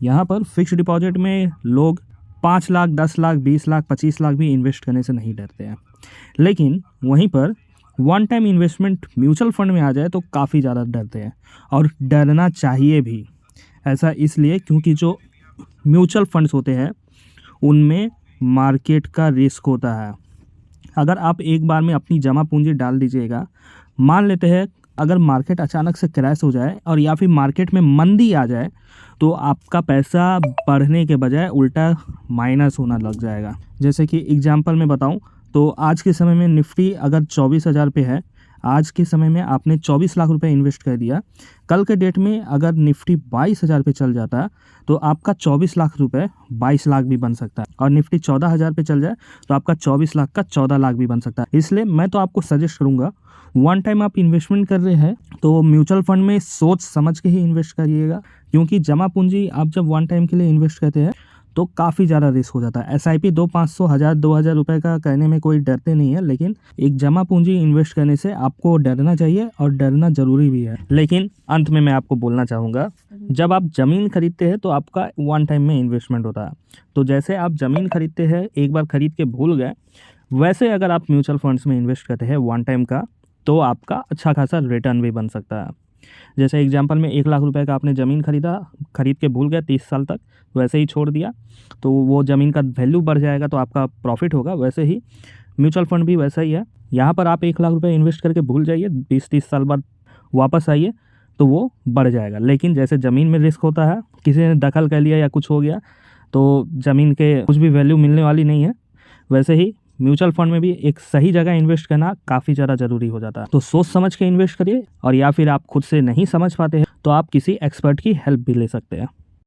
यहाँ पर fixed deposit में लोग 5 लाख, 10 लाख, 20 लाख, 25 लाख भी इन्वेस्ट करने से नहीं डरते हैं। लेकिन वहीं पर one time investment mutual fund में आ जाए तो काफ़ी ज़्यादा डरते हैं, और डरना चाहिए भी। ऐसा इसलिए क्योंकि जो म्यूचुअल फंड्स होते हैं उनमें मार्केट का रिस्क होता है। अगर आप एक बार में अपनी जमा पूंजी डाल दीजिएगा, मान लेते हैं अगर मार्केट अचानक से क्रैश हो जाए और या फिर मार्केट में मंदी आ जाए, तो आपका पैसा बढ़ने के बजाय उल्टा माइनस होना लग जाएगा। जैसे कि एग्जांपल में बताऊं तो आज के समय में निफ्टी अगर 24,000 पे है, आज के समय में आपने 24 लाख रुपए इन्वेस्ट कर दिया, कल के डेट में अगर निफ्टी 22,000 पे चल जाता तो आपका 24 लाख रुपए 22 लाख भी बन सकता है, और निफ्टी 14,000 पे चल जाए तो आपका 24 लाख का 14 लाख भी बन सकता है। इसलिए मैं तो आपको सजेस्ट करूंगा, वन टाइम आप इन्वेस्टमेंट कर रहे हैं तो म्यूचुअल फंड में सोच समझ के ही इन्वेस्ट करिएगा, क्योंकि जमा पूंजी आप जब वन टाइम के लिए इन्वेस्ट करते हैं तो काफ़ी ज़्यादा रिस्क हो जाता है। SIP 200, 500, 1000, 2000 रुपये का कहने में कोई डरते नहीं है, लेकिन एक जमा पूंजी इन्वेस्ट करने से आपको डरना चाहिए, और डरना ज़रूरी भी है। लेकिन अंत में मैं आपको बोलना चाहूँगा, जब आप ज़मीन खरीदते हैं तो आपका वन टाइम में इन्वेस्टमेंट होता है। तो जैसे आप ज़मीन खरीदते हैं, एक बार खरीद के भूल गए, वैसे अगर आप म्यूचुअल फंड्स में इन्वेस्ट करते हैं वन टाइम का, तो आपका अच्छा खासा रिटर्न भी बन सकता है। जैसे एग्जांपल में 1 लाख रुपए का आपने ज़मीन खरीद के भूल गए 30 साल तक, वैसे ही छोड़ दिया तो वो ज़मीन का वैल्यू बढ़ जाएगा, तो आपका प्रॉफिट होगा। वैसे ही म्यूचुअल फंड भी वैसा ही है। यहाँ पर आप 1 लाख रुपए इन्वेस्ट करके भूल जाइए, 20-30 साल बाद वापस आइए तो वो बढ़ जाएगा। लेकिन जैसे ज़मीन में रिस्क होता है, किसी ने दखल कर लिया या कुछ हो गया तो ज़मीन के कुछ भी वैल्यू मिलने वाली नहीं है। वैसे ही म्यूचुअल फंड में भी एक सही जगह इन्वेस्ट करना काफ़ी ज़्यादा ज़रूरी हो जाता है। तो सोच समझ के इन्वेस्ट करिए, और या फिर आप खुद से नहीं समझ पाते हैं तो आप किसी एक्सपर्ट की हेल्प भी ले सकते हैं।